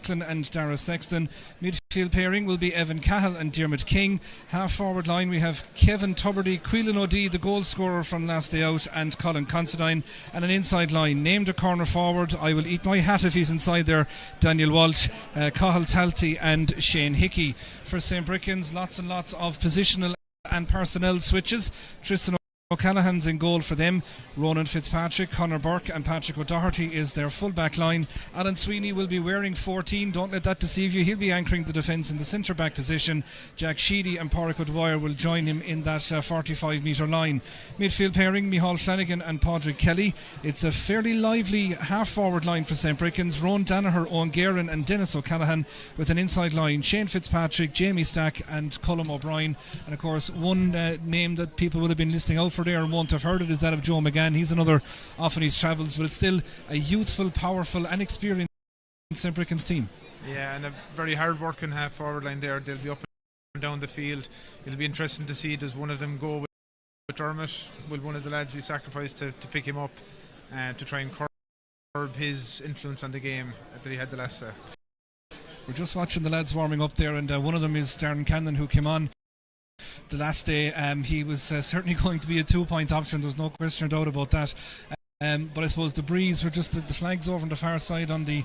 Coughlin and Dara Sexton. Midfield pairing will be Evan Cahill and Diarmuid King. Half forward line we have Kevin Tuberty, Quillan O'Dea, the goal scorer from last day out, and Colin Considine. And an inside line named a corner forward. I will eat my hat if he's inside there. Daniel Walsh, Cahill Talty and Shane Hickey. For St. Bricans, lots and lots of positional and personnel switches. Tristan O'Callaghan's in goal for them. Ronan Fitzpatrick, Conor Burke and Patrick O'Doherty is their full back line. Alan Sweeney will be wearing 14, don't let that deceive you. He'll be anchoring the defence in the centre back position. Jack Sheedy and Pádraig O'Dwyer will join him in that 45 metre line. Midfield pairing, Micheál Flanagan and Padraig Kelly. It's a fairly lively half forward line for St. Bricans. Ron Danaher, Owen Guerin and Dennis O'Callaghan, with an inside line Shane Fitzpatrick, Jamie Stack and Colm O'Brien. And of course one name that people would have been listening out for there and won't have heard it is that of Joe McGann. He's another off on his travels, but it's still a youthful, powerful and experienced St. Bricans team. Yeah, and a very hard working half forward line there. They'll be up and down the field. It'll be interesting to see, does one of them go with Dermot? Will one of the lads be sacrificed to pick him up to try and curb his influence on the game that he had the last day? We're just watching the lads warming up there, and one of them is Darren Cannon, who came on the last day. He was certainly going to be a 2-point option, there's no question or doubt about that. But I suppose the breeze, we're just the flags over on the far side on the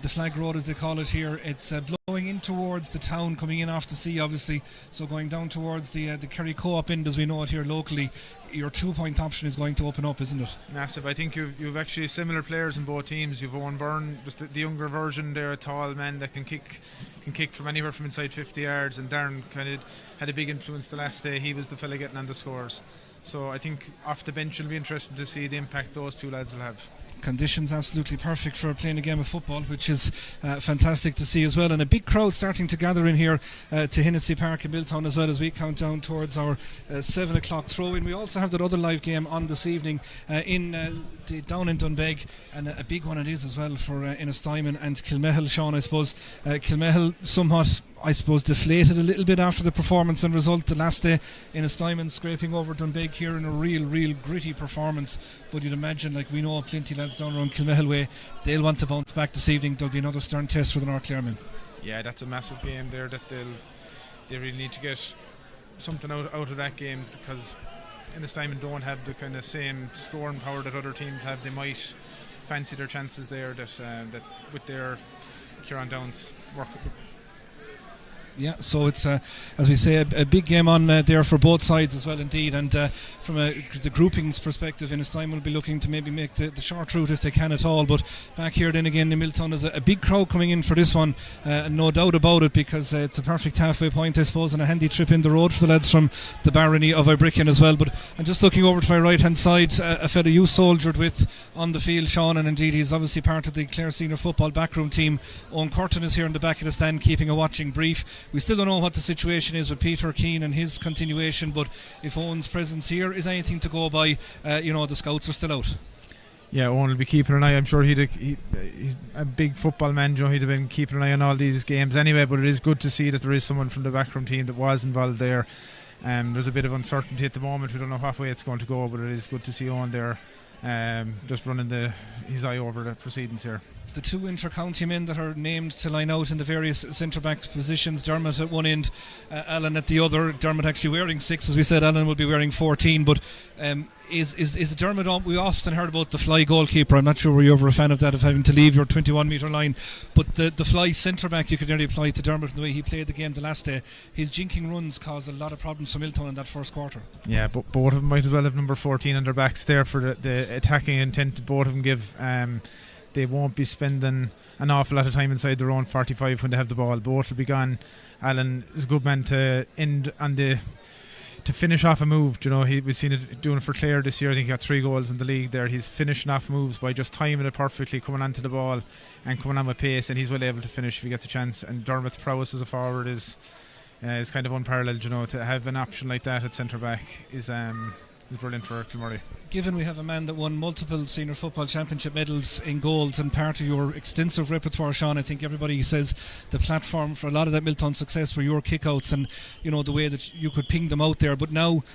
flag road as they call it here. It's blowing in towards the town, coming in off the sea obviously, so going down towards the Kerry Co-op end as we know it here locally. Your 2-point option is going to open up, isn't it? Massive. I think you've actually similar players in both teams. You've Owen Byrne, just the younger version there, a tall man that can kick from anywhere from inside 50 yards, and Darren kind of had a big influence the last day. He was the fella getting on the scores. So I think off the bench it'll be interesting to see the impact those two lads will have. Conditions absolutely perfect for playing a game of football, which is fantastic to see as well, and a big crowd starting to gather in here to Hennessy Park in Milltown as well as we count down towards our 7 o'clock throw-in. We also have that other live game on this evening down in Dunbeg, and a big one it is as well for Innistimon and Kilmehel. Sean, I suppose Kilmehel somewhat deflated a little bit after the performance and result the last day. Innistimon scraping over Dunbeg here in a real gritty performance, but you'd imagine, like we know plenty lads down around Kilmehel way, they'll want to bounce back this evening. There'll be another stern test for the North Clare men. Yeah, that's a massive game there that they really need to get something out of that game, because Innistimon don't have the kind of same scoring power that other teams have. They might fancy their chances there that with their Kieran Downs work. Yeah, so it's as we say, a big game on there for both sides as well indeed, and from the groupings perspective, Innistimon will be looking to maybe make the short route if they can at all. But back here then again in Milltown, there's a big crowd coming in for this one, no doubt about it, because it's a perfect halfway point I suppose, and a handy trip in the road for the lads from the barony of Ibricken as well. But I'm just looking over to my right hand side, a fella you soldiered with on the field, Sean, and indeed he's obviously part of the Clare Senior Football backroom team. Owen Curtin is here in the back of the stand keeping a watching brief. We still don't know what the situation is with Peter Keane and his continuation, but if Owen's presence here is anything to go by, the scouts are still out. Yeah, Owen will be keeping an eye. I'm sure he's a big football man, Joe. He'd have been keeping an eye on all these games anyway, but it is good to see that there is someone from the backroom team that was involved there. There's a bit of uncertainty at the moment. We don't know what way it's going to go, but it is good to see Owen there just running his eye over the proceedings here. The two inter-county men that are named to line out in the various centre-back positions, Dermot at one end, Alan at the other. Dermot actually wearing 6, as we said. Alan will be wearing 14, but is Dermot on? We often heard about the fly goalkeeper. I'm not sure were you ever a fan of that, of having to leave your 21 metre line, but the fly centre-back you could nearly apply to Dermot in the way he played the game the last day. His jinking runs caused a lot of problems for Milltown in that first quarter. Yeah, but both of them might as well have number 14 on their backs there for the attacking intent that both of them give. They won't be spending an awful lot of time inside their own 45 when they have the ball. Both will be gone. Alan is a good man to end on to finish off a move. We've seen it doing it for Clare this year. I think he got 3 goals in the league there. He's finishing off moves by just timing it perfectly, coming onto the ball and coming on with pace, and he's well able to finish if he gets a chance. And Dermot's prowess as a forward is kind of unparalleled. To have an option like that at centre back is brilliant for Kilmurray. Given we have a man that won multiple senior football championship medals in goals and part of your extensive repertoire, Sean, I think everybody says the platform for a lot of that Milltown success were your kickouts and the way that you could ping them out there. But now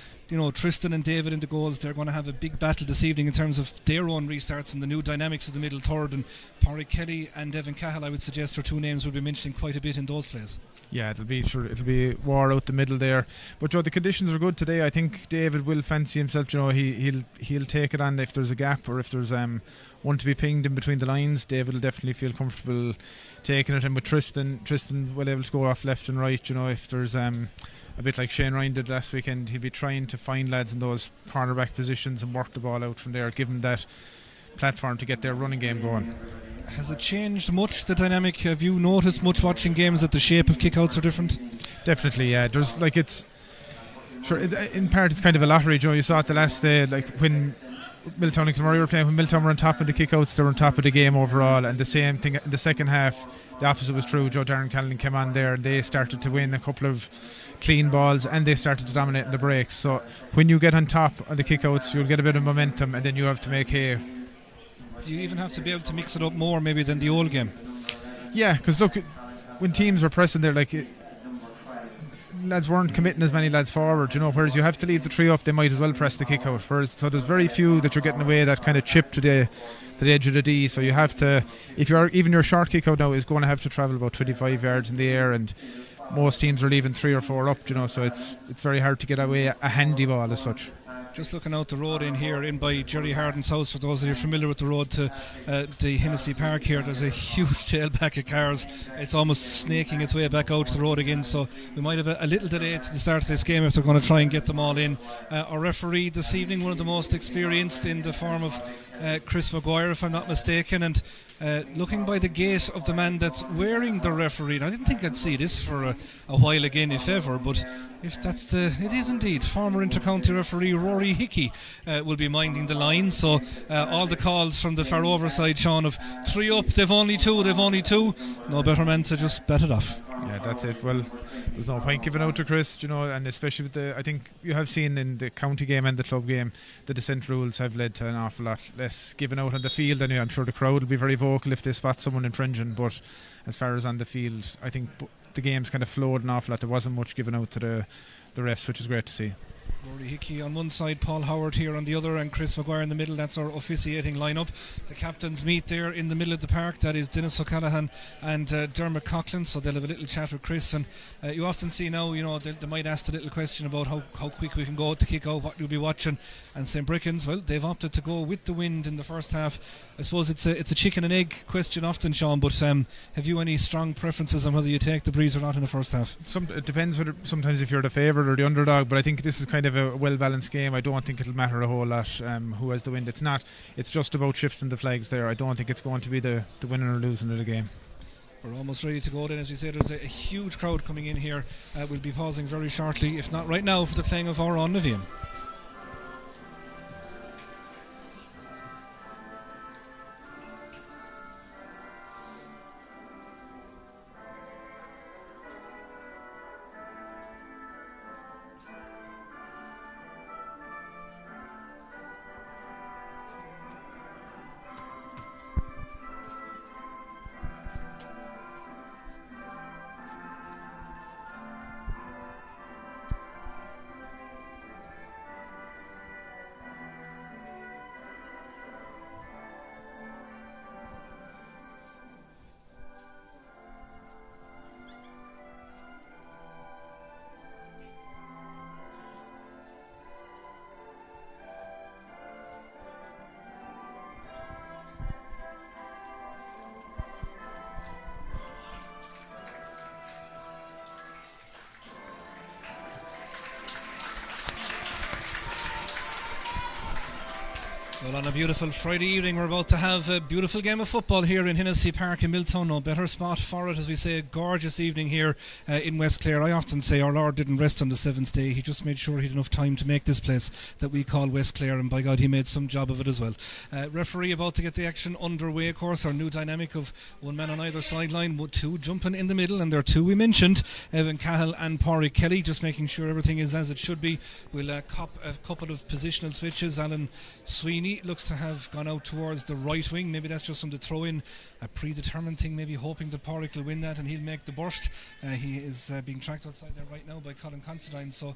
Tristan and David in the goals. They're going to have a big battle this evening in terms of their own restarts and the new dynamics of the middle third. And Pádraig Kelly and Evan Cahill, I would suggest, are two names we'll be mentioning quite a bit in those plays. Yeah, it'll be war out the middle there. But Joe, the conditions are good today. I think David will fancy himself. He'll take it on if there's a gap or if there's one to be pinged in between the lines. David will definitely feel comfortable taking it. And with Tristan will able to go off left and right. If there's a bit like Shane Ryan did last weekend, he'll be trying to find lads in those cornerback positions and work the ball out from there, give them that platform to get their running game going. Has it changed much, the dynamic? Have you noticed much watching games that the shape of kickouts are different? Definitely, yeah. There's in part it's kind of a lottery, Joe. You saw it the last day, like when Milltown and Kilmurray were playing, when Milltown were on top of the kickouts, they were on top of the game overall, and the same thing in the second half, the opposite was true. Joe Darren Callan came on there and they started to win a couple of clean balls and they started to dominate in the breaks. So when you get on top of the kickouts, you'll get a bit of momentum and then you have to make hay. Do you even have to be able to mix it up more maybe than the old game? Yeah, because look, when teams were pressing there, lads weren't committing as many lads forward, whereas you have to leave the tree up, they might as well press the kick out. So there's very few that you're getting away that kind of chip to the edge of the D. So you have to, even your short kick out now is going to have to travel about 25 yards in the air, and most teams are leaving 3 or 4 up, so it's very hard to get away a handy ball as such. Just looking out the road in by Jerry Harden's house, for those of you familiar with the road to the Hennessy Park here, there's a huge tailback of cars. It's almost snaking its way back out to the road again, so we might have a little delay to the start of this game if they're going to try and get them all in. Our referee this evening, one of the most experienced in the form of Chris Maguire, if I'm not mistaken, and looking by the gait of the man that's wearing the referee. I didn't think I'd see this for a while again, if ever, but if that's it is indeed former intercounty referee Rory Hickey will be minding the line. So all the calls from the far over side, Sean, of 3 up, they've only two, no better man to just bet it off. Yeah, that's it. Well, there's no point giving out to Chris, and especially with I think you have seen in the county game and the club game, the dissent rules have led to an awful lot less given out on the field. Anyway, I'm sure the crowd will be very vocal if they spot someone infringing, but as far as on the field, I think the game's kind of flowed an awful lot. There wasn't much given out to the refs, which is great to see. Rory Hickey on one side, Paul Howard here on the other, and Chris Maguire in the middle. That's our officiating lineup. The captains meet there in the middle of the park. That is Dennis O'Callaghan and Dermot Coughlin, so they'll have a little chat with Chris. And you often see now, they might ask the little question about how quick we can go to kick out, what you'll be watching. And St. Brickens, well, they've opted to go with the wind in the first half. I suppose it's a chicken and egg question often, Sean, but have you any strong preferences on whether you take the breeze or not in the first half? It depends sometimes if you're the favourite or the underdog, but I think this is kind of a well-balanced game. I don't think it'll matter a whole lot who has the wind. It's just about shifting the flags there. I don't think it's going to be the winning or losing of the game. We're almost ready to go then. As you say, there's a huge crowd coming in here. We'll be pausing very shortly, if not right now, for the playing of our Oran Navíon. Well, on a beautiful Friday evening, we're about to have a beautiful game of football here in Hennessy Park in Milltown. No better spot for it, as we say. A gorgeous evening here in West Clare. I often say our Lord didn't rest on the 7th day. He just made sure he had enough time to make this place that we call West Clare, and by God, he made some job of it as well. Referee about to get the action underway, of course. Our new dynamic of one man on either sideline, two jumping in the middle, and there are two we mentioned, Evan Cahill and Pádraig Kelly, just making sure everything is as it should be. We'll cop a couple of positional switches. Alan Sweeney Sweeney looks to have gone out towards the right wing. Maybe that's just from the throw in, a predetermined thing, maybe hoping that Porrick will win that and he'll make the burst. He is being tracked outside there right now by Colin Considine. So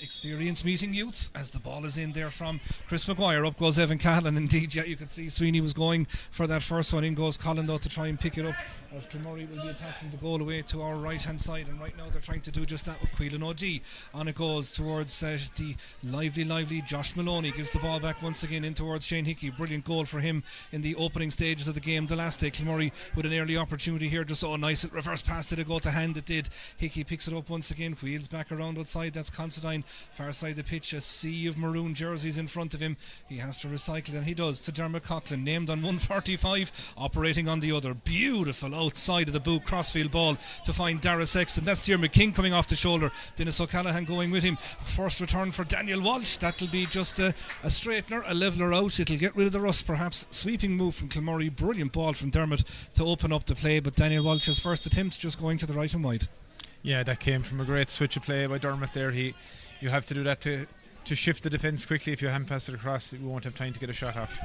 experience meeting youths as the ball is in there from Chris Maguire. Up goes Evan Cahill, and indeed, yeah, you could see Sweeney was going for that first one. In goes Colin though to try and pick it up, as Kilmurray will be attacking the goal away to our right hand side, and right now they're trying to do just that with Quillan O'D. On it goes towards the lively Josh Maloney, gives the ball back once again in towards Shane Hickey. Brilliant goal for him in the opening stages of the game the last day. Kilmurray with an early opportunity here, just nice reverse pass, did it go to hand? It did. Hickey picks it up once again, wheels back around outside, that's Considine, far side of the pitch, a sea of maroon jerseys in front of him. He has to recycle, and he does, to Dermot Coughlin, named on 145, operating on the other. Beautiful outside of the boot crossfield ball to find Dara Sexton. That's Diarmuid King coming off the shoulder, Dennis O'Callaghan going with him. First return for Daniel Walsh, that'll be just a straightener, a leveler out. It'll get rid of the rust perhaps. Sweeping move from Kilmurray, brilliant ball from Dermot to open up the play, but Daniel Walsh's first attempt just going to the right and wide. Yeah, that came from a great switch of play by Dermot there. You have to do that to shift the defence quickly. If you hand pass it across, you won't have time to get a shot off.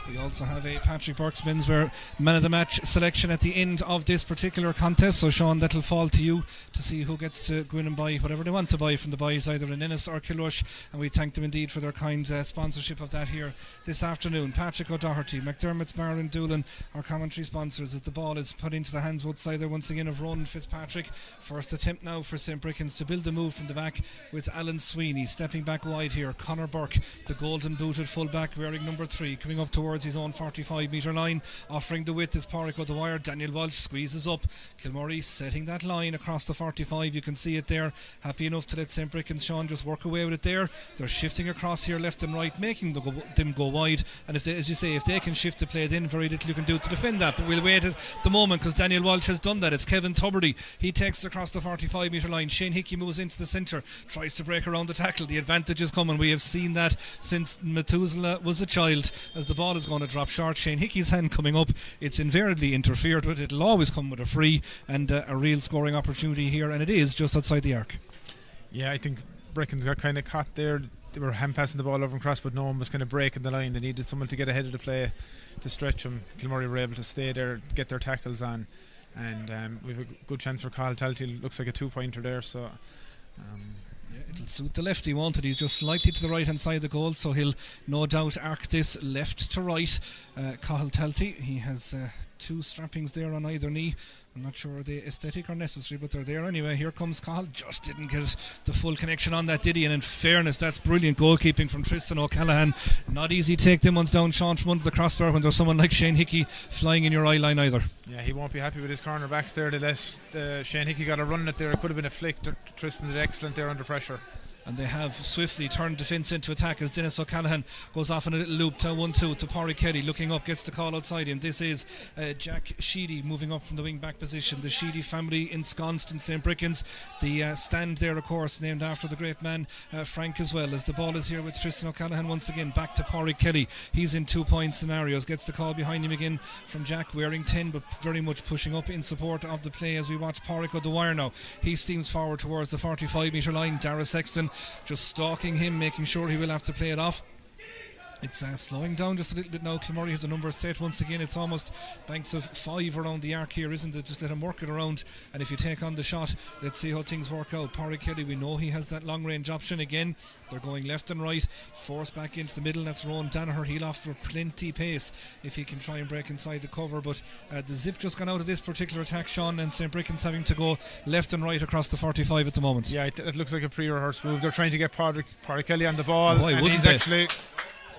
We also have a Patrick Burke's Menswear Man of the Match selection at the end of this particular contest. So Sean, that'll fall to you to see who gets to go in and buy whatever they want to buy from the boys, either in Ennis or Kilrush, and we thank them indeed for their kind sponsorship of that here this afternoon. Patrick O'Doherty, McDermott's Bar and Doolan, our commentary sponsors, as the ball is put into the hands outside there once again of Ronan Fitzpatrick. First attempt now for St. Brickens to build the move from the back with Alan Sweeney stepping back wide here. Conor Burke, the golden booted full back wearing number 3, coming up towards his own 45 metre line, offering the width is Porrick O'Dwyer. Daniel Walsh squeezes up. Kilmurray setting that line across the 45, you can see it there. Happy enough to let St. Brickens, Sean, just work away with it there. They're shifting across here left and right, making them go wide, and if they, as you say, if they can shift the play, then very little you can do to defend that. But we'll wait at the moment, because Daniel Walsh has done that. It's Kevin Tuberty, he takes it across the 45 metre line. Shane Hickey moves into the centre, tries to break around the tackle. The advantage is coming. We have seen that since Methuselah was a child. As the ball is going to drop short, Shane Hickey's hand coming up, it's invariably interfered with. It'll always come with a free and a real scoring opportunity here, and it is just outside the arc. Yeah, I think Brickens got kind of caught there. They were hand passing the ball over and cross, but no one was kind of breaking the line. They needed someone to get ahead of the play to stretch them. Kilmurray were able to stay there, get their tackles on, and we have a good chance for Cathal Talty. Looks like a 2-pointer there, so it'll suit the lefty, won't it? He's just slightly to the right hand side of the goal, so he'll no doubt arc this left to right. Cathal Talty, he has 2 strappings there on either knee. I'm not sure are they aesthetic or necessary, but they're there anyway. Here comes Cathal, just didn't get the full connection on that, did he? And in fairness, that's brilliant goalkeeping from Tristan O'Callaghan. Not easy to take them ones down, Sean, from under the crossbar when there's someone like Shane Hickey flying in your eye line either. Yeah, he won't be happy with his cornerbacks there. They let Shane Hickey got a run at there. It could have been a flick. Tristan did excellent there under pressure. And they have swiftly turned defence into attack as Dennis O'Callaghan goes off in a little loop to 1-2 to Porrick Kelly, looking up, gets the call outside him. This is Jack Sheedy moving up from the wing back position. The Sheedy family ensconced in St. Brickens. The stand there, of course, named after the great man Frank as well, as the ball is here with Tristan O'Callaghan once again. Back to Porrick Kelly. He's in 2-point scenarios, gets the call behind him again from Jack, wearing 10 but very much pushing up in support of the play as we watch Porrick O'Dwyer now. He steams forward towards the 45 metre line. Dara Sexton just stalking him, making sure he will have to play it off. It's slowing down just a little bit now. Kilmurray have the numbers set once again. It's almost banks of 5 around the arc here, isn't it? Just let him work it around, and if you take on the shot, let's see how things work out. Porrick Kelly, we know he has that long range option again. They're going left and right, force back into the middle. That's Rowan Danaher. He'll offer plenty pace if he can try and break inside the cover, but the zip just gone out of this particular attack, Sean, and St. Brickens having to go left and right across the 45 at the moment. Yeah, it looks like a pre-rehearsed move. They're trying to get Porrick Kelly on the ball, and he's actually...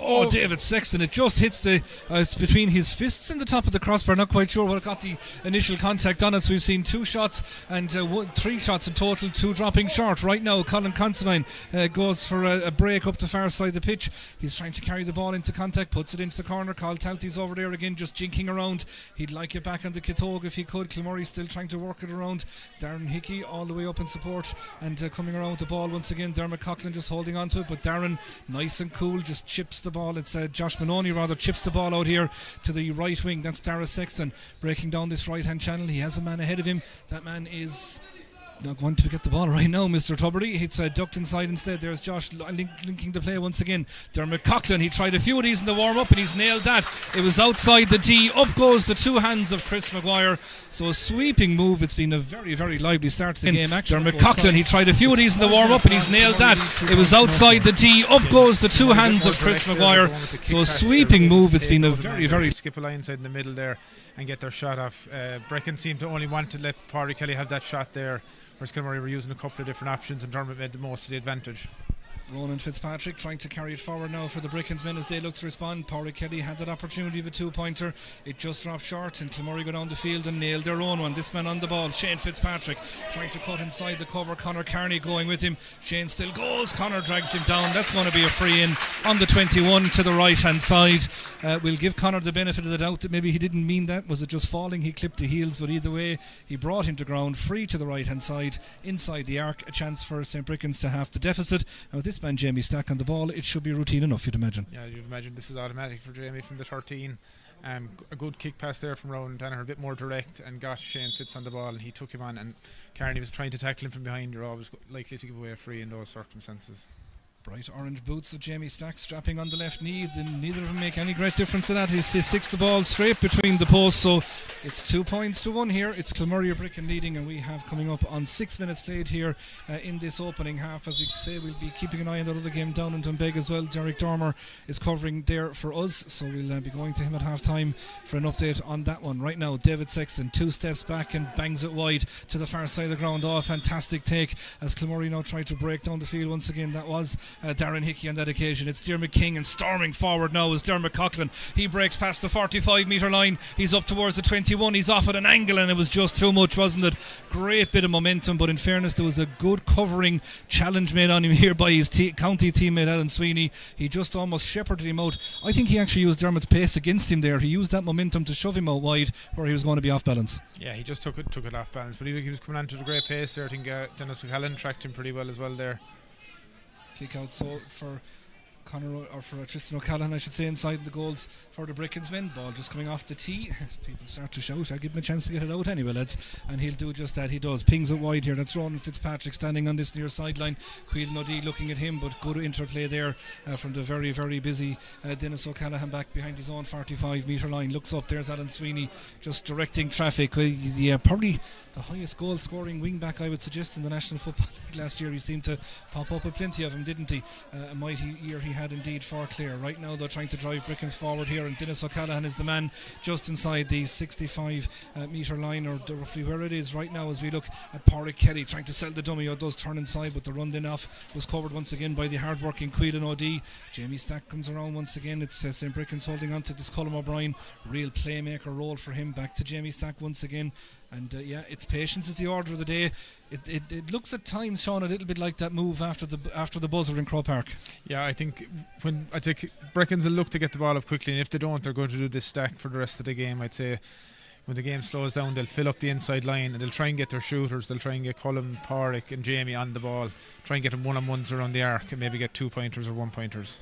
Oh, David Sexton, it just hits it's between his fists in the top of the crossbar. Not quite sure what got the initial contact on it. So we've seen 2 shots and 3 shots in total, 2 dropping short. Right now, Colin Considine goes for a break up the far side of the pitch. He's trying to carry the ball into contact, puts it into the corner. Cathal Talty's over there again, just jinking around. He'd like it back on the Kitog if he could. Kilmurray still trying to work it around. Darren Hickey all the way up in support and coming around with the ball once again. Dermot Coughlin just holding on to it, but Darren, nice and cool, just chips the ball. It's Josh Maloney rather chips the ball out here to the right wing. That's Dara Sexton breaking down this right hand channel. He has a man ahead of him. That man is not going to get the ball right now, Mr. Tubridy. It's ducked inside instead. There's Josh linking the play once again. Dermot Coughlin, he tried a few of these in the warm-up and he's nailed that. It was outside the tee. Up goes the two hands of Chris Maguire. So a sweeping move. It's been a very, very lively start to the game. Dermot Coughlin, he tried a few of these in the warm-up and he's nailed that. It was outside the tee. Up goes the two hands of Chris Maguire. So a sweeping move. It's been a very, very... skip a line inside in the middle there and get their shot off. Brecon seemed to only want to let Pádraig Kelly have that shot there, whereas Kilmurray were using a couple of different options and Dermot made the most of the advantage. Ronan Fitzpatrick trying to carry it forward now for the Brickens men as they look to respond. Pádraig Kelly had that opportunity of a two-pointer. It just dropped short and Kilmurray go down the field and nailed their own one. This man on the ball, Shane Fitzpatrick, trying to cut inside the cover. Conor Carney going with him. Shane still goes. Conor drags him down. That's going to be a free in on the 21 to the right-hand side. We'll give Conor the benefit of the doubt that maybe he didn't mean that. Was it just falling? He clipped the heels, but either way, he brought him to ground, free to the right-hand side, inside the arc. A chance for St. Brickens to half the deficit. And with this man, Jamie Stack, on the ball, it should be routine enough, you'd imagine. Yeah, you'd imagine this is automatic for Jamie from the 13. A good kick pass there from Ronan Danaher, a bit more direct, and got Shane Fitz on the ball and he took him on, and Carney was trying to tackle him from behind. You're always likely to give away a free in those circumstances. Bright orange boots of Jamie Stack strapping on the left knee. Neither of them make any great difference to that. He sticks the ball straight between the posts. So it's 2 points to 1 here. It's Kilmurray or Brecon leading, and we have coming up on 6 minutes played here in this opening half. As we say, we'll be keeping an eye on that other game down in Dunbeg as well. Derek Dormer is covering there for us, so we'll be going to him at half time for an update on that one. Right now, David Sexton 2 steps back and bangs it wide to the far side of the ground. Oh, a fantastic take as Kilmurray now tried to break down the field once again. That was Darren Hickey on that occasion. It's Dermot King, and storming forward now is Dermot Coughlin. He breaks past the 45 metre line. He's up towards the 21. He's off at an angle and it was just too much, wasn't it? Great bit of momentum, but in fairness there was a good covering challenge made on him here by his county teammate Alan Sweeney. He just almost shepherded him out. I think he actually used Dermot's pace against him there. He used that momentum to shove him out wide where he was going to be off balance. Yeah, he just took it off balance, but he was coming onto the great pace there. I think Dennis O'Callaghan tracked him pretty well as well there. Kick out so for Conor, or for Tristan O'Callaghan I should say, inside the goals for the Brickens men. Ball just coming off the tee. People start to shout. I'll give him a chance to get it out anyway, lads, and he'll do just that. He does. Pings it wide here. That's Ronan Fitzpatrick standing on this near sideline. Quillan O'Dea looking at him, but good interplay there from the very, very busy Dennis O'Callaghan back behind his own 45 metre line. Looks up. There's Alan Sweeney just directing traffic. Yeah, probably the highest goal scoring wing back I would suggest in the National Football League last year. He seemed to pop up with plenty of them, didn't he? A mighty year he had indeed for Clare. Right now they're trying to drive Brickens forward here, and Dennis O'Callaghan is the man just inside the 65 metre line, or roughly where it is right now, as we look at Pádraig Kelly trying to sell the dummy. It does turn inside, but the run then off was covered once again by the hard working Quillan O'Dea. Jamie Stack comes around once again. It's St. Brickens holding on to this Colm O'Brien. Real playmaker role for him. Back to Jamie Stack once again. And yeah, it's patience is the order of the day. It looks at times, Sean, a little bit like that move after the buzzer in Croke Park. Yeah, I think Brickens will look to get the ball up quickly, and if they don't, they're going to do this stack for the rest of the game. I'd say when the game slows down, they'll fill up the inside line and they'll try and get their shooters. They'll try and get Colm, Pádraig and Jamie on the ball, try and get them one-on-ones around the arc and maybe get 2-pointers or 1-pointers.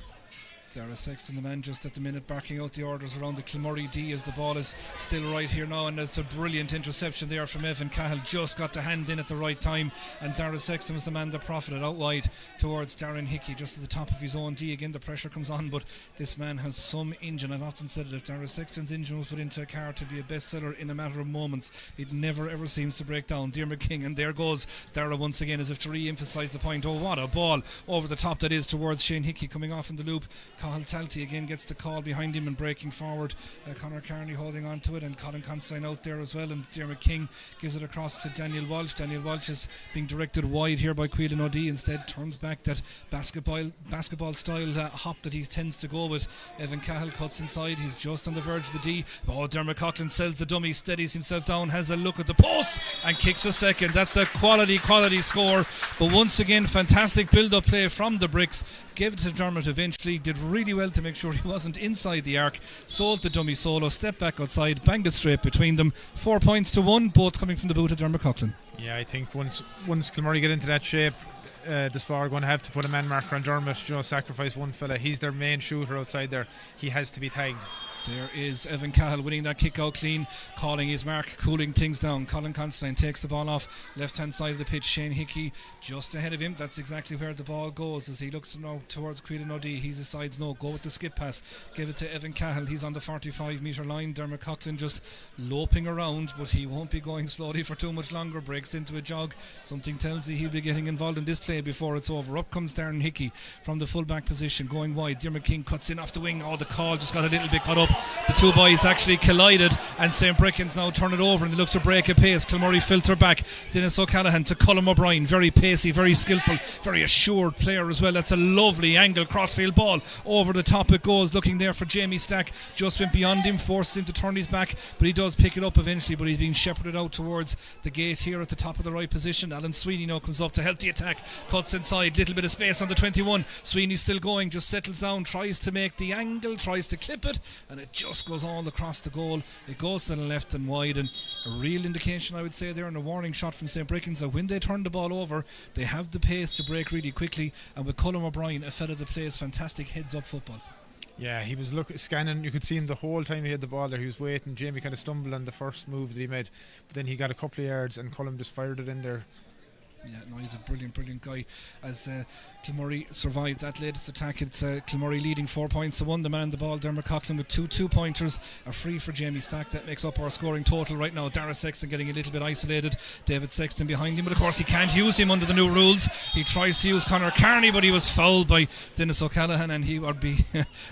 Dara Sexton, the man just at the minute barking out the orders around the Kilmurray D as the ball is still right here now, and it's a brilliant interception there from Evan Cahill. Just got the hand in at the right time, and Dara Sexton was the man that profited out wide towards Darren Hickey just at the top of his own D. Again, the pressure comes on, but this man has some engine. I've often said it, if Dara Sexton's engine was put into a car to be a bestseller in a matter of moments, it never ever seems to break down. Dermot King, and there goes Dara once again as if to re-emphasise the point. Oh, what a ball over the top that is towards Shane Hickey coming off in the loop. Cahill Talty again gets the call behind him and breaking forward. Conor Carney holding on to it, and Colin Considine out there as well, and Dermot King gives it across to Daniel Walsh. Daniel Walsh is being directed wide here by Quillan O'Dea. Instead turns back that basketball style hop that he tends to go with. Evan Cahill cuts inside. He's just on the verge of the D. Oh, Dermot Coughlin sells the dummy, steadies himself down, has a look at the post and kicks a second. That's a quality score, but once again fantastic build-up play from the Bricks. Gave it to Dermot eventually, did really well to make sure he wasn't inside the arc, sold the dummy solo, stepped back outside, banged it straight between them. 4 points to 1, both coming from the boot of Dermot Coughlin. Yeah, I think once Kilmurray get into that shape, the Spa are going to have to put a man marker on Dermot, sacrifice one fella. He's their main shooter outside there. He has to be tagged. There is Evan Cahill winning that kick out clean, calling his mark, cooling things down. Colin Considine takes the ball off left hand side of the pitch. Shane Hickey just ahead of him. That's exactly where the ball goes as he looks now towards Creedon O'D. He decides no, go with the skip pass, give it to Evan Cahill. He's on the 45 metre line. Dermot Coughlin just loping around, but he won't be going slowly for too much longer. Breaks into a jog. Something tells me he'll be getting involved in this play before it's over. Up comes Darren Hickey from the full back position, going wide. Dermot King cuts in off the wing. Oh, the call just got a little bit cut up. The two boys actually collided, and St. Brickens now turn it over and they look to break a pace. Kilmurray filter back. Dennis O'Callaghan to Colm O'Brien. Very pacey, very skillful, very assured player as well. That's a lovely angle crossfield ball. Over the top it goes, looking there for Jamie Stack. Just went beyond him, forces him to turn his back, but he does pick it up eventually, but he's being shepherded out towards the gate here at the top of the right position. Alan Sweeney now comes up to help the attack. Cuts inside, little bit of space on the 21. Sweeney's still going, just settles down, tries to make the angle, tries to clip it, and it just goes all across the goal. It goes to the left and wide, and a real indication, I would say, there, and a warning shot from St. Brickens that when they turn the ball over, they have the pace to break really quickly. And with Colm O'Brien, a fella that plays fantastic heads up football. Yeah, he was scanning. You could see him the whole time he had the ball there. He was waiting. Jamie kind of stumbled on the first move that he made, but then he got a couple of yards and Colm just fired it in there. Yeah, no, he's a brilliant guy. As Kilmurray survived that latest attack, it's Kilmurray leading 4-1. The man on the ball, Dermot Coughlin, with two pointers, a free for Jamie Stack. That makes up our scoring total right now. Dara Sexton getting a little bit isolated. David Sexton behind him, but of course he can't use him under the new rules. He tries to use Conor Carney, but he was fouled by Dennis O'Callaghan, and he would be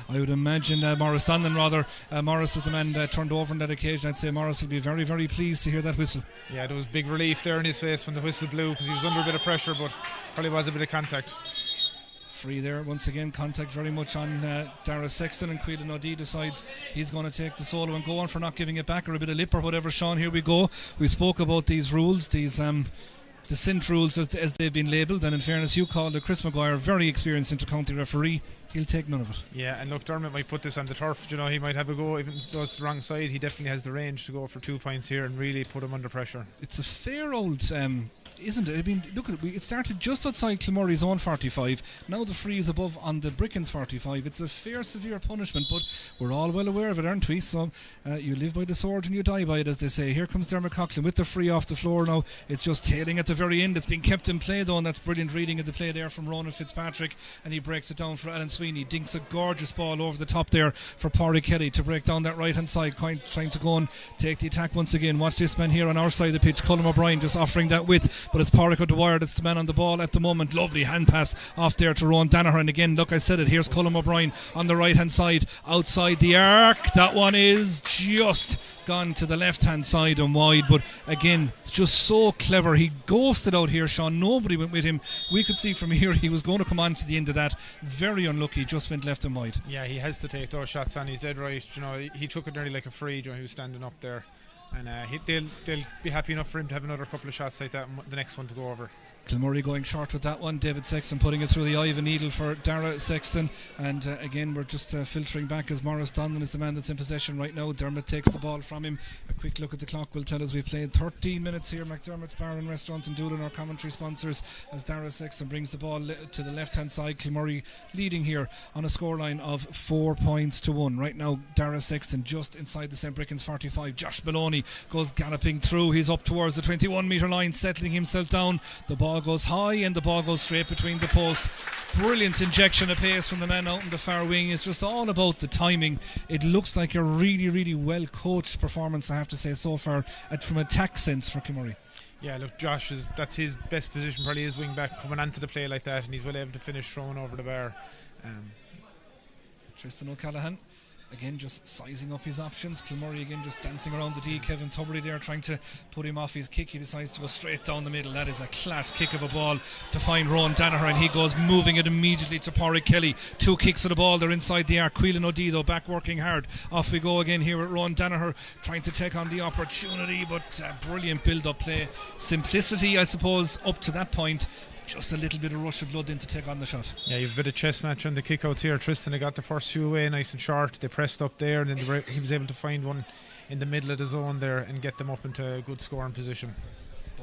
I would imagine Morris Donlan rather. Morris was the man turned over on that occasion. I'd say Morris will be very, very pleased to hear that whistle. Yeah, there was big relief there in his face when the whistle blew, because he was under a bit of pressure, but probably was a bit of contact. Free there once again, contact very much on Dara Sexton, and Creedon O'D decides he's going to take the solo and go on for not giving it back, or a bit of lip or whatever. Sean, here we go. We spoke about these rules, these dissent rules as they've been labelled, and in fairness, you called it Chris Maguire, very experienced inter-county referee. He'll take none of it. Yeah, and look, Dermot might put this on the turf. You know, he might have a go, even though it's the wrong side. He definitely has the range to go for 2 points here and really put him under pressure. It's a fair old isn't it? I mean, look at it. It started just outside Kilmurray's own 45. Now the free is above on the Brickens 45. It's a fair, severe punishment, but we're all well aware of it, aren't we? So you live by the sword and you die by it, as they say. Here comes Dermot Coughlin with the free off the floor now. It's just tailing at the very end. It's been kept in play though, and that's brilliant reading of the play there from Ronan Fitzpatrick, and he breaks it down for Alan Sweeney. Dinks a gorgeous ball over the top there for Pádraig Kelly to break down that right hand side, trying to go and take the attack once again. Watch this man here on our side of the pitch, Colm O'Brien, just offering that width, but it's Pádraig O'Dwyer that's the man on the ball at the moment. Lovely hand pass off there to Rowan Danaher, and again, look, I said it, here's Colm O'Brien on the right hand side outside the arc. That one is just gone to the left hand side and wide, but again, just so clever. He ghosted out here, Sean. Nobody went with him. We could see from here he was going to come on to the end of that. Very unlucky, just went left and wide. Yeah, he has to take those shots on. He's dead right. You know, he took it nearly like a free. You know, he was standing up there, and they'll be happy enough for him to have another couple of shots like that and the next one to go over. Kilmurray going short with that one. David Sexton putting it through the eye of a needle for Dara Sexton, and again we're just filtering back as Morris Donlan is the man that's in possession right now. Dermot takes the ball from him. A quick look at the clock will tell us we've played 13 minutes here. McDermott's Bar and Restaurant and Doolin, our commentary sponsors, as Dara Sexton brings the ball to the left hand side. Kilmurray leading here on a scoreline of 4-1 right now. Dara Sexton just inside the St. Brickens 45. Josh Maloney goes galloping through. He's up towards the 21 metre line, settling himself down. The ball goes high and the ball goes straight between the posts. Brilliant injection of pace from the man out in the far wing. It's just all about the timing. It looks like a really, really well coached performance, I have to say, so far from attack sense for Kilmurray. Yeah, look, Josh, that's his best position, probably his wing back, coming onto the play like that, and he's well able to finish throwing over the bar. Tristan O'Callaghan again just sizing up his options. Kilmurray again just dancing around the D. Kevin Tubridy there trying to put him off his kick. He decides to go straight down the middle. That is a class kick of a ball to find Rowan Danaher, and he goes moving it immediately to Pádraig Kelly. 2 kicks of the ball, they're inside the arc. Quillan O'D though back working hard. Off we go again here with Rowan Danaher trying to take on the opportunity, but brilliant build-up play. Simplicity, I suppose, up to that point. Just a little bit of rush of blood in to take on the shot. Yeah, you've a bit of chess match on the kickouts here. Tristan got the first few away nice and short. They pressed up there, and then he was able to find one in the middle of the zone there and get them up into a good scoring position.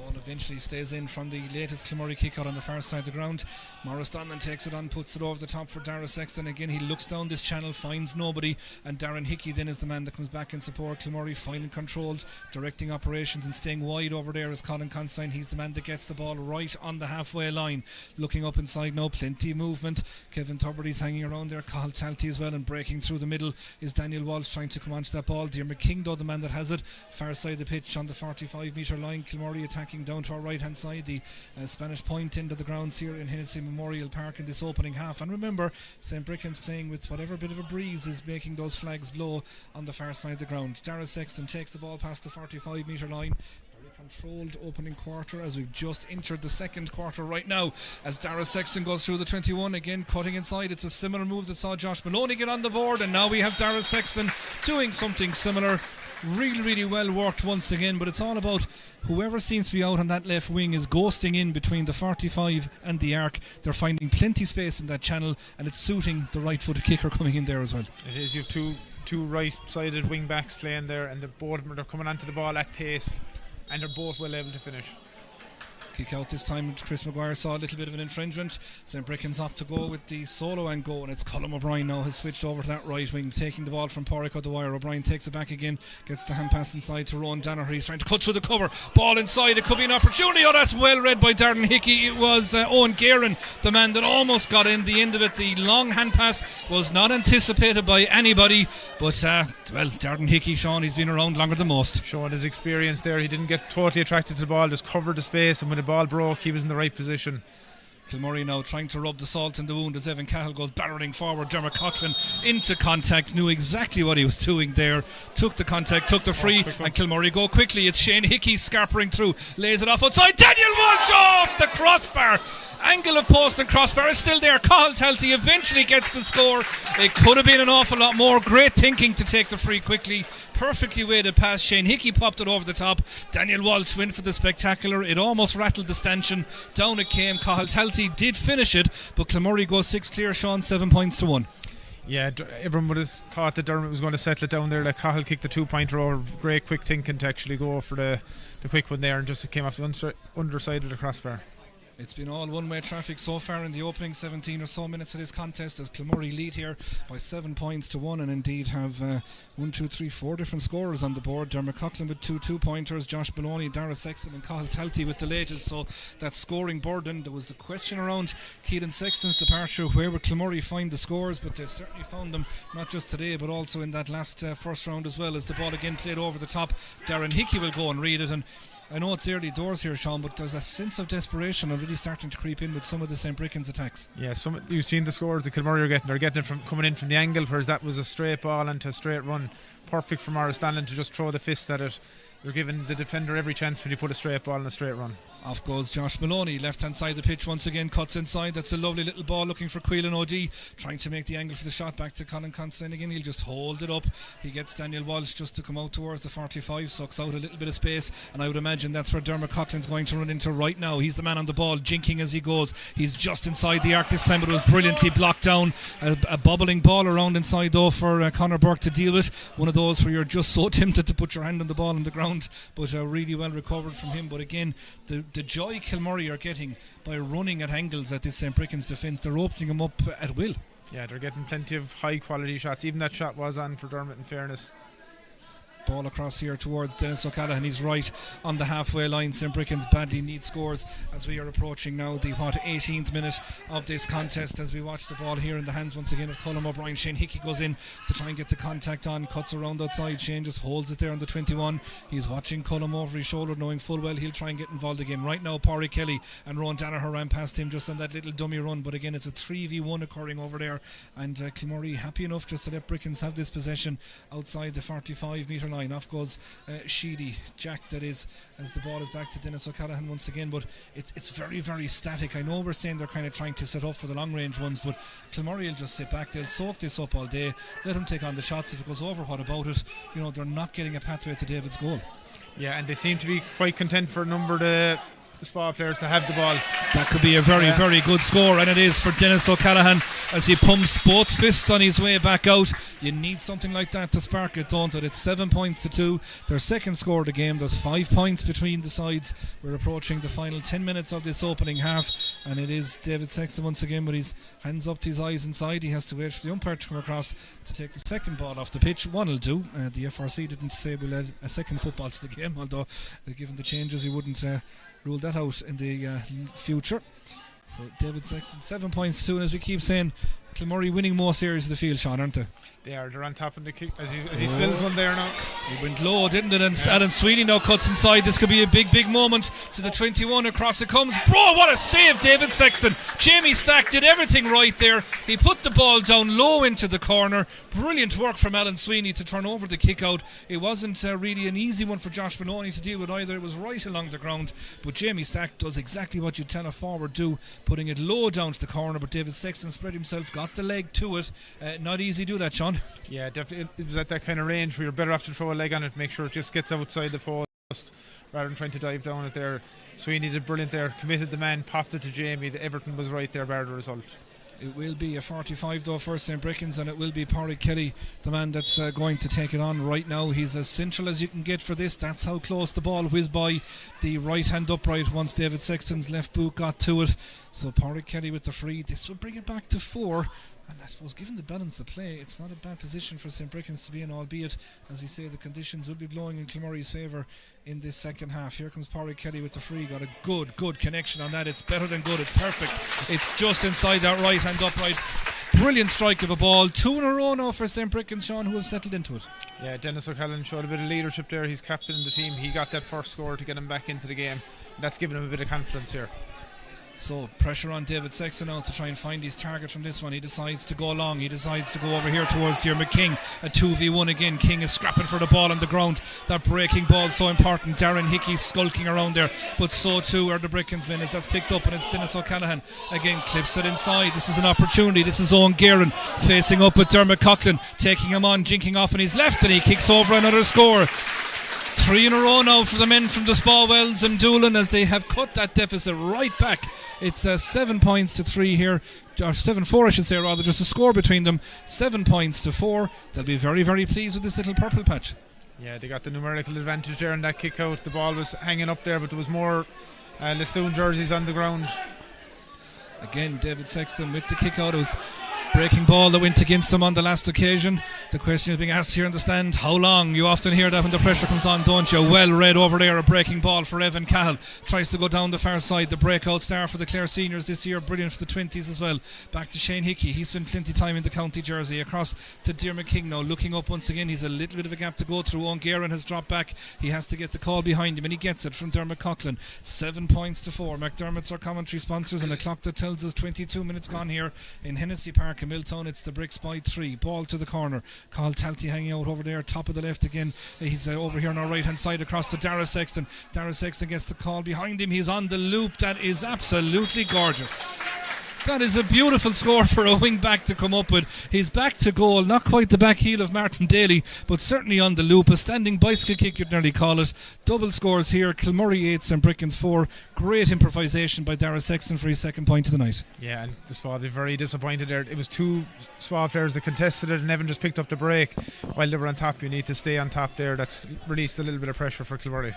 Ball eventually stays in from the latest Kilmurray kick out on the far side of the ground. Morris Donlan takes it on, puts it over the top for Dara Sexton. Again, he looks down this channel, finds nobody, and Darren Hickey then is the man that comes back in support. Kilmurray fine and controlled, directing operations and staying wide over there is Colin Considine. He's the man that gets the ball right on the halfway line. Looking up inside now, plenty of movement. Kevin Tubridy's hanging around there, Cathal Talty as well, and breaking through the middle is Daniel Walsh trying to come onto that ball. Diarmuid King though, the man that has it, far side of the pitch on the 45 metre line. Kilmurray attacking down to our right hand side, the Spanish point into the grounds here in Hennessy Memorial Park in this opening half. And remember, St. Brichan's playing with whatever bit of a breeze is making those flags blow on the far side of the ground. Dara Sexton takes the ball past the 45 metre line. Very controlled opening quarter as we've just entered the second quarter right now, as Dara Sexton goes through the 21, again cutting inside. It's a similar move that saw Josh Maloney get on the board, and now we have Dara Sexton doing something similar. Really well worked once again, but it's all about whoever seems to be out on that left wing is ghosting in between the 45 and the arc. They're finding plenty space in that channel, and it's suiting the right footed kicker coming in there as well. It is. You have two right sided wing backs playing there, and they're coming onto the ball at pace, and they're both well able to finish. Kick out this time. Chris Maguire saw a little bit of an infringement. St. Brichan's up to go with the solo and go, and it's Colm O'Brien now has switched over to that right wing, taking the ball from Pádraig O'Dwyer. O'Brien takes it back again, gets the hand pass inside to Rowan Danaher. He's trying to cut through the cover, ball inside, it could be an opportunity. Oh, that's well read by Darren Hickey. It was Owen Guerin, the man that almost got in. The end of it, the long hand pass was not anticipated by anybody, but well, Darren Hickey, Sean, he's been around longer than most. Showing his experience there, he didn't get totally attracted to the ball, just covered the space, and when the ball broke, he was in the right position. Kilmurray now trying to rub the salt in the wound as Evan Cahill goes barreling forward. Dermot Coughlin into contact, knew exactly what he was doing there, took the contact, took the free, and Kilmurray go quickly. It's Shane Hickey scarpering through, lays it off outside. Daniel Walsh off the crossbar. Angle of post and crossbar is still there. Cathal Talty eventually gets the score. It could have been an awful lot more. Great thinking to take the free quickly. Perfectly weighted pass. Shane Hickey popped it over the top. Daniel Walsh went for the spectacular. It almost rattled the stanchion. Down it came. Cathal Talty did finish it, but Kilmurray goes 6 clear, Sean, 7 points to 1. Yeah, everyone would have thought that Dermot was going to settle it down there. Like Cahill kicked the 2-pointer over. Great quick thinking to actually go for the quick one there, and just it came off the underside of the crossbar. It's been all one-way traffic so far in the opening 17 or so minutes of this contest, as Kilmurray lead here by 7 points to 1, and indeed have 4 different scorers on the board. Dermot Coughlin with 2 2-pointers, Josh Maloney, Dara Sexton and Cathal Talty with the latest. So that scoring burden, there was the question around Keelan Sexton's departure, where would Kilmurray find the scores, but they've certainly found them, not just today but also in that last first round as well, as the ball again played over the top. Darren Hickey will go and read it, and I know it's early doors here, Sean, but there's a sense of desperation already starting to creep in with some of the St. Brichan's attacks. Yeah, you've seen the scores the Kilmurray are getting. They're getting it from coming in from the angle, whereas that was a straight ball into a straight run. Perfect for Morris Donlan to just throw the fist at it. You're giving the defender every chance when you put a straight ball in a straight run. Off goes Josh Maloney, left hand side of the pitch once again, cuts inside. That's a lovely little ball looking for Quillan O'Dea, trying to make the angle for the shot back to Colin Considine again. He'll just hold it up. He gets Daniel Walsh just to come out towards the 45, sucks out a little bit of space, and I would imagine that's where Dermot Coughlin's going to run into right now. He's the man on the ball, jinking as he goes. He's just inside the arc this time, but it was brilliantly blocked down. A bubbling ball around inside though for Conor Burke to deal with. One of those where you're just so tempted to put your hand on the ball on the ground, but really well recovered from him. But again, the joy Kilmurray are getting by running at angles at this St. Brichan's defence, they're opening them up at will. Yeah, they're getting plenty of high quality shots. Even that shot was on for Dermot, in fairness. Ball across here towards Dennis O'Callaghan. He's right on the halfway line. St. Brichan's badly need scores as we are approaching now the 18th minute of this contest, as we watch the ball here in the hands once again of Colm O'Brien. Shane Hickey goes in to try and get the contact on, cuts around outside. Shane just holds it there on the 21. He's watching Colm over his shoulder, knowing full well he'll try and get involved again. Right now Pádraig Kelly and Rowan Danaher ran past him just on that little dummy run, but again it's a 3v1 occurring over there, and Kilmurray happy enough just to let Brichan's have this possession outside the 45 metre line. Off goes Sheedy, Jack that is, as the ball is back to Dennis O'Callaghan once again, but it's very, very static. I know we're saying they're kind of trying to set up for the long range ones, but Kilmurray will just sit back, they'll soak this up all day, let them take on the shots. If it goes over, what about it? They're not getting a pathway to David's goal. Yeah, and they seem to be quite content for a number of the the Spa players to have the ball. That could be a very, very good score, and it is for Dennis O'Callaghan as he pumps both fists on his way back out. You need something like that to spark it, don't it? It's 7 points to 2. Their second score of the game. There's 5 points between the sides. We're approaching the final 10 minutes of this opening half, and it is David Sexton once again with his hands up to his eyes inside. He has to wait for the umpire to come across to take the second ball off the pitch. One will do. The FRC didn't say we'll add a second football to the game, although given the changes he wouldn't rule that out in the future. So David Sexton 7 points to 2, and as we keep saying, Kilmurray winning most areas of the field, Sean, aren't they? They're on top of the kick as he spills one there now. He went low, didn't it? And Alan Sweeney now cuts inside. This could be a big moment to the 21. Across it comes. Bro, what a save, David Sexton. Jamie Stack did everything right there. He put the ball down low into the corner. Brilliant work from Alan Sweeney to turn over the kick out. It wasn't really an easy one for Josh Maloney to deal with either. It was right along the ground. But Jamie Stack does exactly what you'd tell a forward do, putting it low down to the corner. But David Sexton spread himself, got the leg to it. Not easy to do that, Sean. Yeah, definitely. It was at that kind of range where you're better off to throw a leg on it, make sure it just gets outside the post rather than trying to dive down it there. Sweeney did brilliant there, committed the man, popped it to Jamie. Everton was right there, bar the result. It will be a 45 though for St. Brickens, and it will be Pádraig Kelly, the man that's going to take it on right now. He's as central as you can get for this. That's how close the ball whizzed by the right hand upright once David Sexton's left boot got to it. So Pádraig Kelly with the free. This will bring it back to 4. And I suppose given the balance of play, it's not a bad position for St. Brickens to be in, albeit, as we say, the conditions will be blowing in Kilmurray's favour in this second half. Here comes Pádraig Kelly with the free. Got a good connection on that. It's better than good. It's perfect. It's just inside that right hand upright. Brilliant strike of a ball. 2 in a row now for St. Brickens, Sean, who have settled into it. Yeah, Dennis O'Callaghan showed a bit of leadership there. He's captain in the team. He got that first score to get him back into the game. That's given him a bit of confidence here. So pressure on David Sexton now to try and find his target from this one. He decides to go long. He decides to go over here towards Diarmuid King. A 2v1 again. King is scrapping for the ball on the ground. That breaking ball so important. Darren Hickey skulking around there, but so too are the Brickens men as that's picked up, and it's Dennis O'Callaghan again, clips it inside. This is an opportunity. This is Owen Guerin facing up with Dermot Coughlin, taking him on, jinking off on his left, and he kicks over another score. 3 in a row now for the men from the Spa Wells and Doolin as they have cut that deficit right back. It's 7 points to 3 here, or 7-4 I should say rather, just a score between them. 7 points to 4. They'll be very, very pleased with this little purple patch. Yeah, they got the numerical advantage there in that kick out. The ball was hanging up there, but there was more Listoon jerseys on the ground. Again, David Sexton with the kick out. It was breaking ball that went against them on the last occasion. The question is being asked here in the stand, how long? You often hear that when the pressure comes on, don't you? Well read over there, a breaking ball for Evan Cahill. Tries to go down the far side. The breakout star for the Clare seniors this year, brilliant for the 20s as well. Back to Shane Hickey. He spent plenty of time in the county jersey. Across to Diarmuid King now, looking up once again. He's a little bit of a gap to go through. Owen Guerin has dropped back. He has to get the call behind him, and he gets it from Dermot Coughlin. 7 points to 4. McDermott's our commentary sponsors, and a clock that tells us 22 minutes gone here in Hennessy Park in Milltown. It's the Bricks by 3. Ball to the corner. Carl Talty hanging out over there, top of the left again. He's over here on our right hand side across to Dara Sexton. Dara Sexton gets the call behind him. He's on the loop. That is absolutely gorgeous. That is a beautiful score for a wing back to come up with. He's back to goal, not quite the back heel of Martin Daly, but certainly on the loop. A standing bicycle kick, you'd nearly call it. Double scores here. Kilmurray 8 and Brickens 4. Great improvisation by Dara Sexton for his second point of the night. Yeah, and the Spa were very disappointed there. It was 2 Spa players that contested it, and Evan just picked up the break while they were on top. You need to stay on top there. That's released a little bit of pressure for Kilmurray.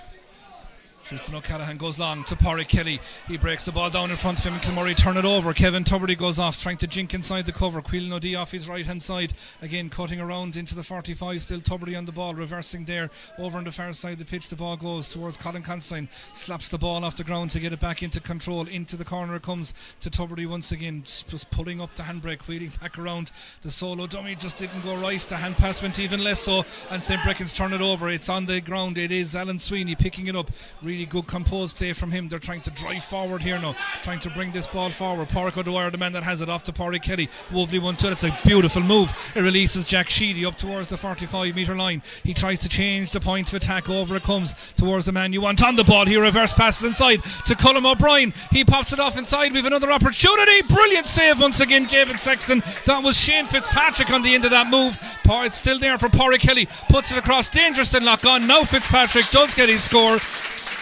Tristan O'Callaghan goes long to Pádraig Kelly. He breaks the ball down in front of him. Kilmurray turn it over. Kevin Tubridy goes off, trying to jink inside the cover. Quillan O'Dea off his right hand side. Again cutting around into the 45. Still Tubridy on the ball, reversing there. Over on the far side of the pitch, the ball goes towards Colin Constantine. Slaps the ball off the ground to get it back into control. Into the corner it comes to Tubridy once again. Just pulling up the handbrake, wheeling back around. The solo dummy just didn't go right. The hand pass went even less so, and St. Brickens turn it over. It's on the ground. It is Alan Sweeney picking it up. Really good composed play from him. They're trying to drive forward here now, trying to bring this ball forward. Pádraig O'Dwyer, the man that has it, off to Pádraig Kelly. Woveley 1-2. It's a beautiful move. It releases Jack Sheedy up towards the 45 metre line. He tries to change the point of attack. Over it comes towards the man you want on the ball. He reverse passes inside to Colm O'Brien. He pops it off inside. We've another opportunity. Brilliant save once again, David Sexton. That was Shane Fitzpatrick on the end of that move. It's still there for Pádraig Kelly. Puts it across. Dangerous and lock on. Now Fitzpatrick does get his score.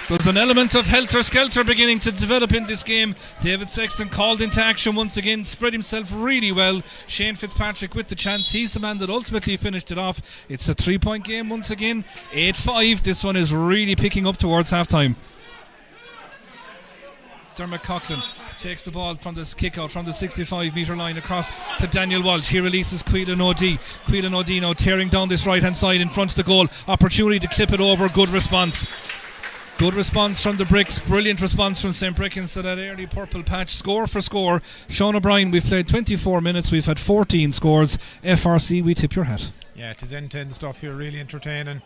There's an element of helter-skelter beginning to develop in this game. David Sexton called into action once again, spread himself really well. Shane Fitzpatrick with the chance. He's the man that ultimately finished it off. It's a 3-point game once again. 8-5. This one is really picking up towards half-time. Dermot Coughlin takes the ball from this kick out from the 65 metre line across to Daniel Walsh. He releases Quillan O'Dea. Quillan O'Dea now tearing down this right hand side in front of the goal. Opportunity to clip it over. Good response. Good response from the Bricks. Brilliant response from St. Brickens to that early purple patch. Score for score. Sean O'Brien, we've played 24 minutes. We've had 14 scores. FRC, we tip your hat. Yeah, it is end-to-end stuff here. Really entertaining.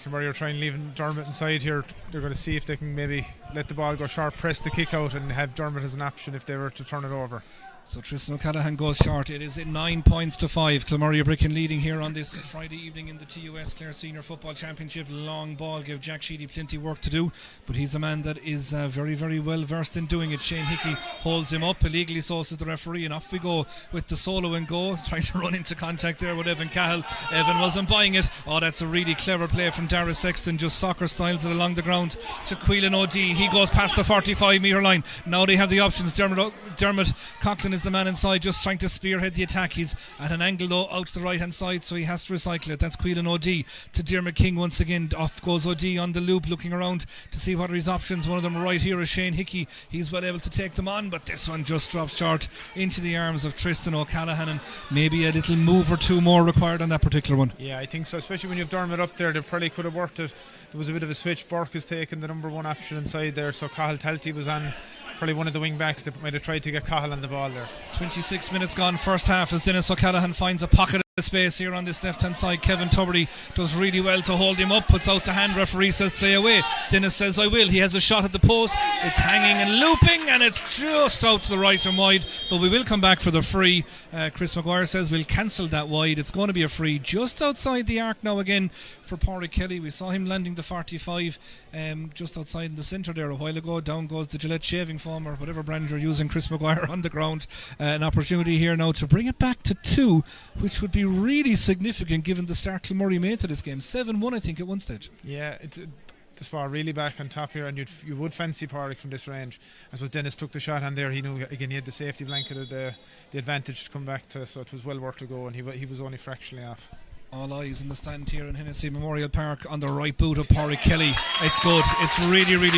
Where you're trying to leave Dermot inside here, they're going to see if they can maybe let the ball go sharp, press the kick out, and have Dermot as an option if they were to turn it over. So Tristan O'Callaghan goes short. It is 9 points to 5. Clonmurray Bricken leading here on this Friday evening in the TUS Clare Senior Football Championship. Long ball gave Jack Sheedy plenty work to do, but he's a man that is very, very well versed in doing it. Shane Hickey holds him up, illegally so says the referee, and off we go with the solo and go, trying to run into contact there with Evan Cahill. Evan wasn't buying it. Oh, that's a really clever play from Dara Sexton, just soccer styles it along the ground to Quillan O'Dea. He goes past the 45 metre line. Now they have the options. Dermot Coughlin is the man inside, just trying to spearhead the attack. He's at an angle though out to the right hand side, so he has to recycle it. That's Quillan O'Dea to Diarmuid King once again. Off goes O'Dea on the loop, looking around to see what are his options. One of them right here is Shane Hickey. He's well able to take them on, but this one just drops short into the arms of Tristan O'Callaghan, and maybe a little move or two more required on that particular one. Yeah, I think so, especially when you have Dermot up there. They probably could have worked it. There was a bit of a switch. Burke has taken the number one option inside there, so Cahill Talty was on probably one of the wing backs. They might have tried to get Cahill on the ball there. 26 minutes gone first half as Dennis O'Callaghan finds a pocket of space here on this left hand side. Kevin Tubridy does really well to hold him up, puts out the hand. Referee says play away. Dennis says I will. He has a shot at the post. It's hanging and looping, and it's just out to the right and wide, but we will come back for the free. Chris Maguire says we'll cancel that wide. It's going to be a free just outside the arc now again for Pádraig Kelly. We saw him landing the 45 just outside in the centre there a while ago. Down goes the Gillette shaving foam or whatever brand you're using, Chris Maguire on the ground. An opportunity here now to bring it back to 2, which would be really significant given the start Clonmurray made to this game. 7-1 I think at one stage. Yeah, it's the spot really back on top here, and you would fancy Pádraig from this range. I suppose Dennis took the shot on there. He knew again he had the safety blanket of the advantage to come back to, so it was well worth a go, and he was only fractionally off. All eyes in the stand here in Hennessy Memorial Park on the right boot of Pádraig Kelly. It's good. It's really, really